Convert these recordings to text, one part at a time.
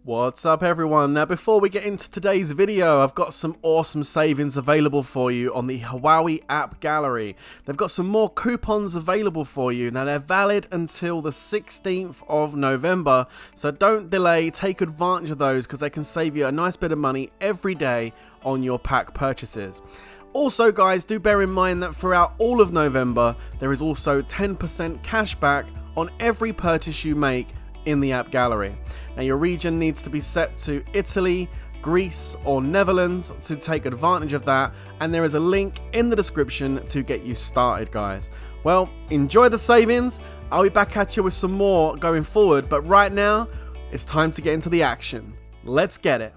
What's up everyone? Now before we get into today's video, I've got some awesome savings available for you on the Huey app gallery. They've got some more coupons available for you. Now they're valid until the 16th of November, so don't delay, take advantage of those because they can save you a nice bit of money every day on your pack purchases. Also guys, do bear in mind that throughout all of November, there is also 10% cash back on every purchase you make in the app gallery. Now your region needs to be set to Italy, Greece or Netherlands to take advantage of that, and there is a link in the description to get you started guys. Well, enjoy the savings. I'll be back at you with some more going forward, but right now it's time to get into the action. Let's get it.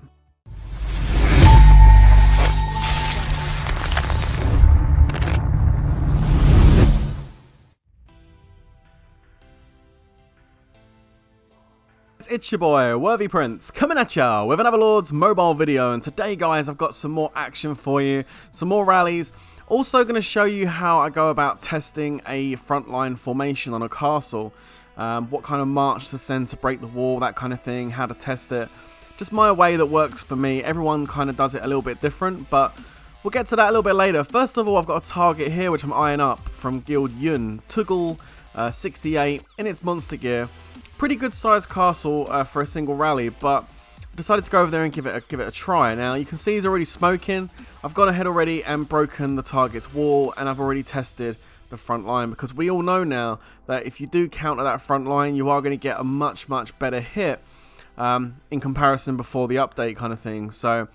It's your boy, Worthy Prince, coming at ya with another Lord's mobile video, and today guys I've got some more action for you, some more rallies. Also going to show you how I go about testing a frontline formation on a castle, what kind of march to send to break the wall, that kind of thing, how to test it. Just my way that works for me. Everyone kind of does it a little bit different, but we'll get to that a little bit later. First of all, I've got a target here which I'm eyeing up from Guild Yun, Tuggle 68 in its monster gear. Pretty good sized castle for a single rally, but I decided to go over there and give it a try. Now you can see he's already smoking. I've gone ahead already and broken the target's wall, and I've already tested the front line, because we all know now that if you do counter that front line, you are going to get a much better hit in comparison before the update kind of thing. So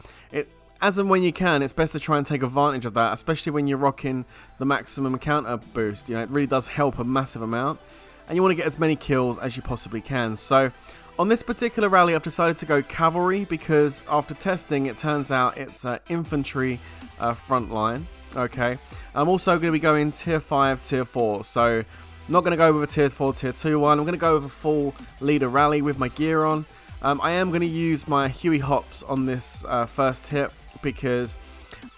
as and when you can, it's best to try and take advantage of that, especially when you're rocking the maximum counter boost. You know, it really does help a massive amount. And you want to get as many kills as you possibly can. So on this particular rally, I've decided to go cavalry because after testing, it turns out it's infantry front line. Okay, I'm also going to be going tier 5, tier 4. So I'm not going to go with a tier 4, tier 2 one. I'm going to go with a full leader rally with my gear on. I am going to use my Huey hops on this first hit because,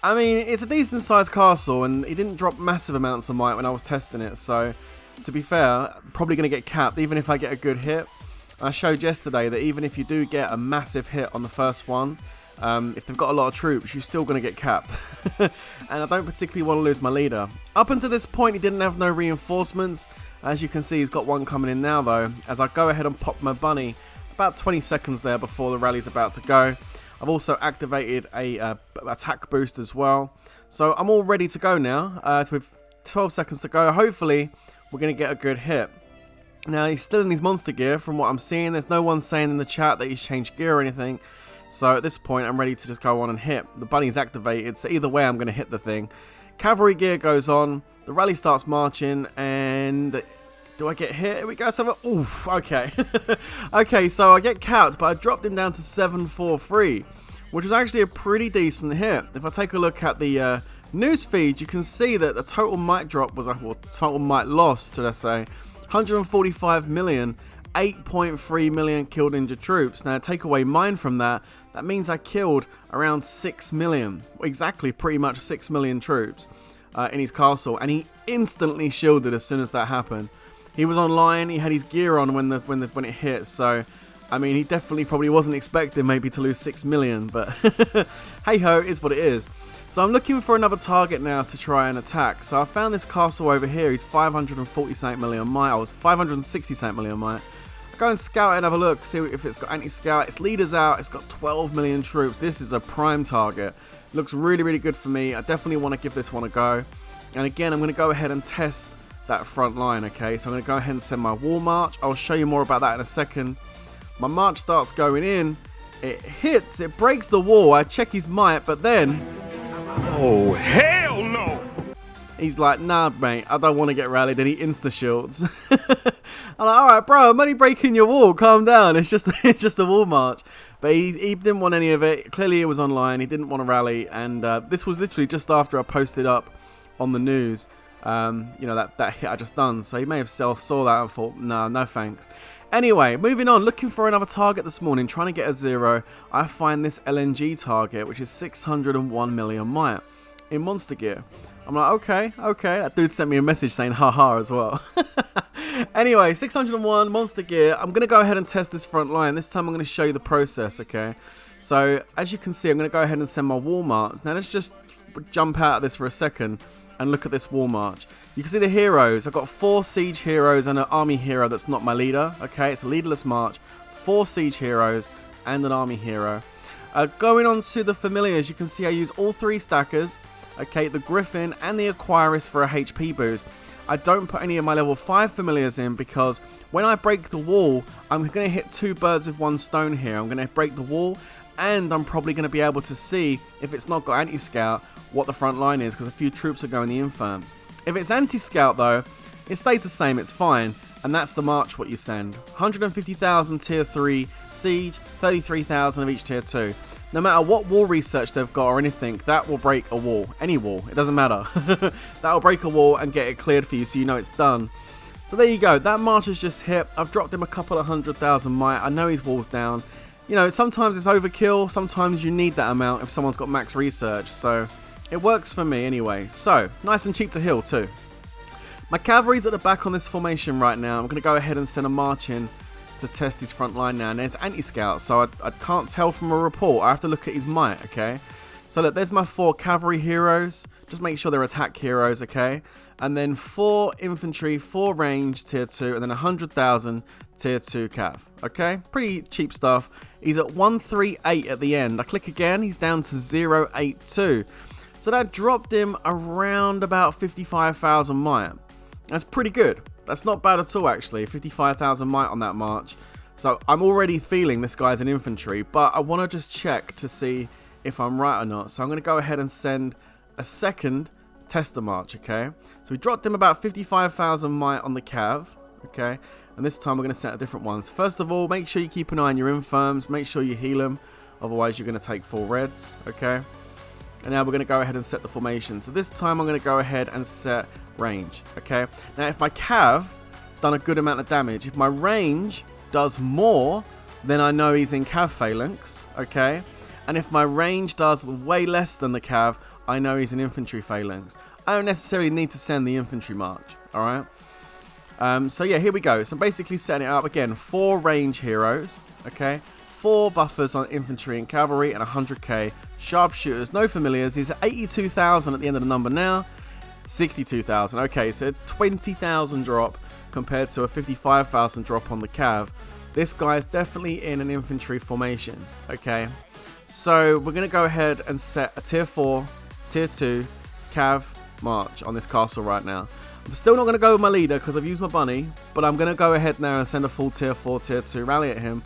I mean, it's a decent sized castle and it didn't drop massive amounts of might when I was testing it. So to be fair, probably going to get capped even if I get a good hit. I showed yesterday that even if you do get a massive hit on the first one, if they've got a lot of troops, you're still going to get capped. And I don't particularly want to lose my leader. Up until this point, he didn't have no reinforcements. As you can see, he's got one coming in now though. As I go ahead and pop my bunny, about 20 seconds there before the rally's about to go. I've also activated a attack boost as well. So I'm all ready to go now. With 12 seconds to go, hopefully we're going to get a good hit. Now, he's still in his monster gear from what I'm seeing. There's no one saying in the chat that he's changed gear or anything. So at this point, I'm ready to just go on and hit. The bunny's activated, so either way, I'm going to hit the thing. Cavalry gear goes on. The rally starts marching, and do I get hit? Here we go. So, oof, okay. Okay, so I get capped, but I dropped him down to 743, which was actually a pretty decent hit. If I take a look at the news feed, you can see that the total might drop was, well, total might loss, should I say, 145 million, 8.3 million killed injured troops. Now take away mine from that, that means I killed around 6 million, exactly pretty much 6 million troops in his castle, and he instantly shielded as soon as that happened. He was online, he had his gear on when it hit, so I mean, he definitely probably wasn't expecting maybe to lose 6 million, but hey ho, it's what it is. So I'm looking for another target now to try and attack. So I found this castle over here. He's 548 million might, or 568 million might. Go and scout it and have a look, see if it's got anti-scout. Its leader's out. It's got 12 million troops. This is a prime target. Looks really good for me. I definitely want to give this one a go. And again, I'm going to go ahead and test that front line, okay? So I'm going to go ahead and send my wall march. I'll show you more about that in a second. My march starts going in. It hits. It breaks the wall. I check his might, but then, oh, hell no! He's like, nah, mate, I don't want to get rallied, and he insta-shields. I'm like, alright, bro, I'm only breaking your wall, calm down, it's just a wall march. But he didn't want any of it. Clearly it was online, he didn't want to rally, and this was literally just after I posted up on the news, you know, that hit I just done. So he may have saw that and thought, nah, no thanks. Anyway, moving on, looking for another target this morning, trying to get a 0. I find this LNG target, which is 601 million might in monster gear. I'm like, okay. That dude sent me a message saying haha as well. Anyway, 601 monster gear. I'm going to go ahead and test this front line. This time I'm going to show you the process, okay? So, as you can see, I'm going to go ahead and send my wall march. Now, let's just jump out of this for a second and look at this wall march. You can see the heroes. I've got 4 siege heroes and an army hero that's not my leader, okay? It's a leaderless march. 4 siege heroes and an army hero. Going on to the familiars, you can see I use all 3 stackers, okay? The Griffin and the Aquarius for a HP boost. I don't put any of my level 5 familiars in because when I break the wall, I'm going to hit 2 birds with 1 stone here. I'm going to break the wall and I'm probably going to be able to see, if it's not got anti-scout, what the front line is because a few troops are going the infirms. If it's anti-scout though, it stays the same, it's fine. And that's the march what you send. 150,000 tier 3 siege, 33,000 of each tier 2. No matter what wall research they've got or anything, that will break a wall. Any wall, it doesn't matter. That will break a wall and get it cleared for you so you know it's done. So there you go, that march has just hit. I've dropped him a couple of 100,000 might. I know his wall's down. You know, sometimes it's overkill, sometimes you need that amount if someone's got max research. So it works for me anyway. So, nice and cheap to heal too. My cavalry's at the back on this formation right now. I'm going to go ahead and send a march in to test his front line now. And there's anti-scout, so I can't tell from a report. I have to look at his might, okay? So look, there's my 4 cavalry heroes. Just make sure they're attack heroes, okay? And then 4 infantry, 4 range tier 2, and then 100,000 tier 2 cav, okay? Pretty cheap stuff. He's at 138 at the end. I click again, he's down to 082. So that dropped him around about 55,000 might. That's pretty good. That's not bad at all, actually. 55,000 might on that march. So I'm already feeling this guy's an infantry, but I want to just check to see if I'm right or not. So I'm going to go ahead and send a second tester march, okay? So we dropped him about 55,000 might on the cav, okay? And this time we're going to set a different one. So first of all, make sure you keep an eye on your infirms. Make sure you heal them. Otherwise, you're going to take 4 reds, okay? And now we're going to go ahead and set the formation. So this time I'm going to go ahead and set range, okay? Now if my cav done a good amount of damage, if my range does more, then I know he's in cav phalanx, okay? And if my range does way less than the cav, I know he's in infantry phalanx. I don't necessarily need to send the infantry march, alright? So yeah, here we go. So I'm basically setting it up again, 4 range heroes, okay? 4 buffers on infantry and cavalry, and 100k sharpshooters. No familiars. He's at 82,000 at the end of the number now. 62,000. Okay, so 20,000 drop compared to a 55,000 drop on the cav. This guy is definitely in an infantry formation. Okay, so we're going to go ahead and set a tier 4, tier 2 cav march on this castle right now. I'm still not going to go with my leader because I've used my bunny, but I'm going to go ahead now and send a full tier 4, tier 2 rally at him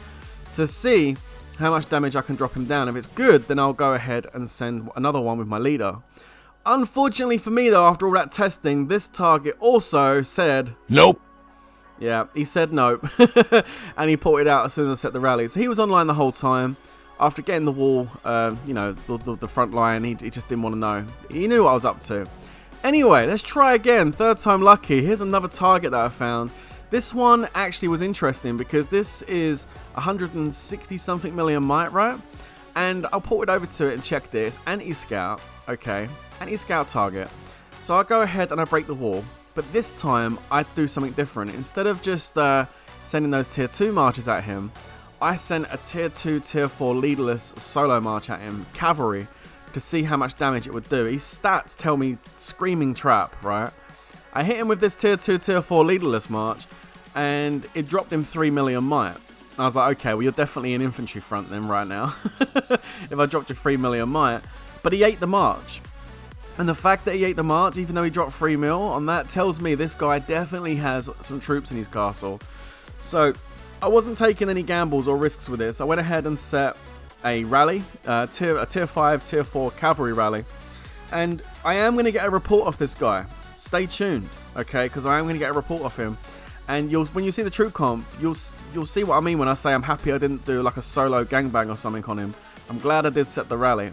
to see how much damage I can drop him down. If it's good, then I'll go ahead and send another one with my leader. Unfortunately for me though, after all that testing, this target also said Nope. Yeah, he said nope. And he pulled it out as soon as I set the rally. So he was online the whole time. After getting the wall, you know, the front line, he just didn't want to know. He knew what I was up to. Anyway, let's try again. 3rd time lucky. Here's another target that I found. This one actually was interesting because this is 160 something million might, right? And I'll port it over to it and check this. Anti-scout, okay, anti-scout target. So I go ahead and I break the wall, but this time I do something different. Instead of just sending those tier 2 marches at him, I sent a tier 2, tier 4 leaderless solo march at him, cavalry, to see how much damage it would do. His stats tell me screaming trap, right? I hit him with this tier 2, tier 4 leaderless march, and it dropped him 3 million might. I was like, okay, well, you're definitely in infantry front then right now. If I dropped you 3 million might. But he ate the march. And the fact that he ate the march, even though he dropped 3 mil on that, tells me this guy definitely has some troops in his castle. So I wasn't taking any gambles or risks with this. I went ahead and set a rally, a tier 5, tier 4 cavalry rally. And I am going to get a report off this guy. Stay tuned, okay? Because I am going to get a report off him. And when you see the troop comp, you'll see what I mean when I say I'm happy I didn't do like a solo gangbang or something on him. I'm glad I did set the rally.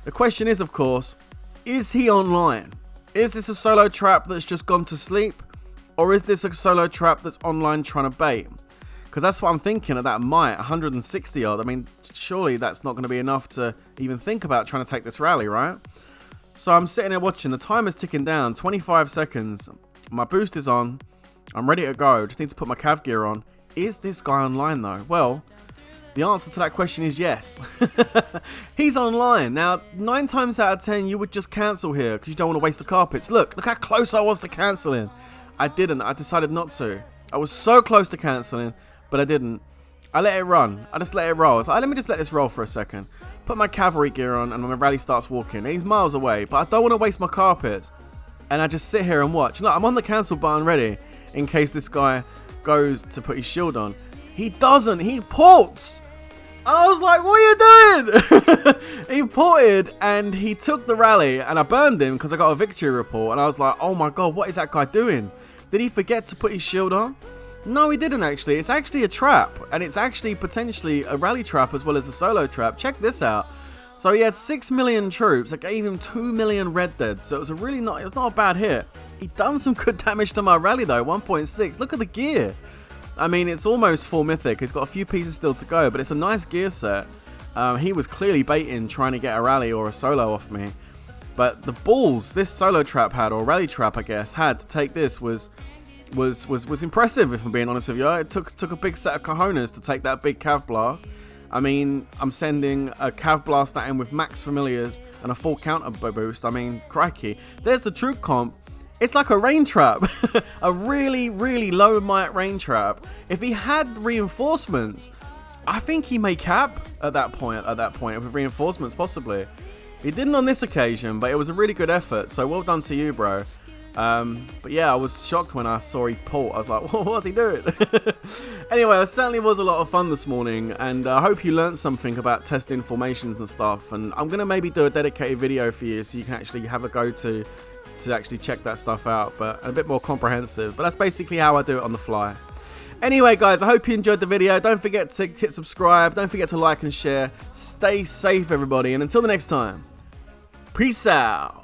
The question is, of course, is he online? Is this a solo trap that's just gone to sleep? Or is this a solo trap that's online trying to bait? Because that's what I'm thinking at that might, 160 odd. I mean, surely that's not going to be enough to even think about trying to take this rally, right? So I'm sitting there watching, the timer's ticking down, 25 seconds. My boost is on. I'm ready to go. Just need to put my cav gear on. Is this guy online though? Well, the answer to that question is yes. He's online. Now, 9 times out of 10, you would just cancel here because you don't want to waste the carpets. Look how close I was to cancelling. I didn't. I decided not to. I was so close to cancelling, but I didn't. I let it run. I just let it roll. I was like, let me just let this roll for a second. Put my cavalry gear on, and my rally starts walking. He's miles away, but I don't want to waste my carpets. And I just sit here and watch. Look, I'm on the cancel button ready in case this guy goes to put his shield on. He doesn't. He ports. I was like, what are you doing? He ported and he took the rally, and I burned him because I got a victory report. And I was like, oh my god, what is that guy doing? Did he forget to put his shield on? No, he didn't actually. It's actually a trap, and it's actually potentially a rally trap as well as a solo trap. Check this out. So he had 6 million troops. I gave him 2 million red dead. So it was not a bad hit. He done some good damage to my rally though, 1.6. Look at the gear. I mean, it's almost full mythic. He's got a few pieces still to go, but it's a nice gear set. He was clearly baiting, trying to get a rally or a solo off me. But the balls this solo trap had, or rally trap I guess, had to take this was impressive, if I'm being honest with you. It took a big set of cojones to take that big cav blast. I mean, I'm sending a cav blast at him with max familiars and a full counter boost. I mean, crikey. There's the troop comp. It's like a rain trap. A really, really low might rain trap. If he had reinforcements, I think he may cap at that point with reinforcements possibly. He didn't on this occasion, but it was a really good effort. So well done to you, bro. But yeah, I was shocked when I saw he port. I was like, what was he doing? Anyway, it certainly was a lot of fun this morning, and I hope you learned something about testing formations and stuff. And I'm going to maybe do a dedicated video for you so you can actually have a go to actually check that stuff out, but a bit more comprehensive. But that's basically how I do it on the fly. Anyway, guys, I hope you enjoyed the video. Don't forget to hit subscribe. Don't forget to like and share. Stay safe, everybody. And until the next time, peace out.